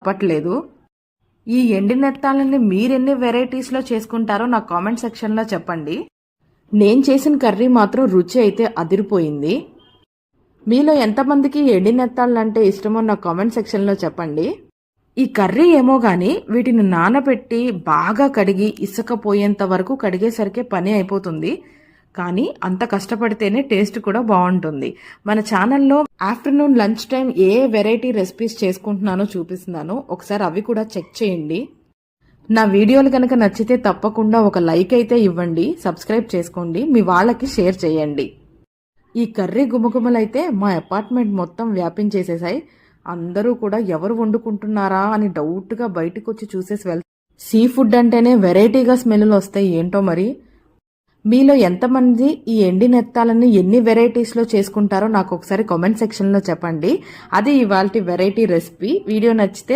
చెప్పట్లేదు. ఈ ఎండి నెత్తాలని మీరెన్ని వెరైటీస్లో చేసుకుంటారో నా కామెంట్ సెక్షన్లో చెప్పండి. నేను చేసిన కర్రీ మాత్రం రుచి అయితే అదిరిపోయింది. మీలో ఎంతమందికి ఎండి నెత్తాలంటే ఇష్టమో నా కామెంట్ సెక్షన్లో చెప్పండి. ఈ కర్రీ ఏమో గాని వీటిని నానబెట్టి బాగా కడిగి ఇసుక పోయేంత వరకు కడిగేసరికి పని అయిపోతుంది. కానీ అంత కష్టపడితేనే టేస్ట్ కూడా బాగుంటుంది. మన ఛానల్లో ఆఫ్టర్నూన్ లంచ్ టైం ఏ వెరైటీ రెసిపీస్ చేసుకుంటున్నానో చూపిస్తున్నాను. ఒకసారి అవి కూడా చెక్ చేయండి. నా వీడియోలు కనుక నచ్చితే తప్పకుండా ఒక లైక్ అయితే ఇవ్వండి, సబ్స్క్రైబ్ చేసుకోండి, మీ వాళ్ళకి షేర్ చేయండి. ఈ కర్రీ గుమగుమలైతే మా అపార్ట్మెంట్ మొత్తం వ్యాపించేసేసాయి. అందరూ కూడా ఎవరు వండుకుంటున్నారా అని డౌట్గా బయటకు వచ్చి చూసేసి వెళ్తారు. సీ ఫుడ్ అంటేనే వెరైటీగా స్మెల్లు వస్తాయి ఏంటో మరి. మీలో ఎంతమంది ఈ ఎండి నెత్తాలని ఎన్ని వెరైటీస్లో చేసుకుంటారో నాకు ఒకసారి కామెంట్ సెక్షన్లో చెప్పండి. అది ఇవాల్టి వెరైటీ రెసిపీ. వీడియో నచ్చితే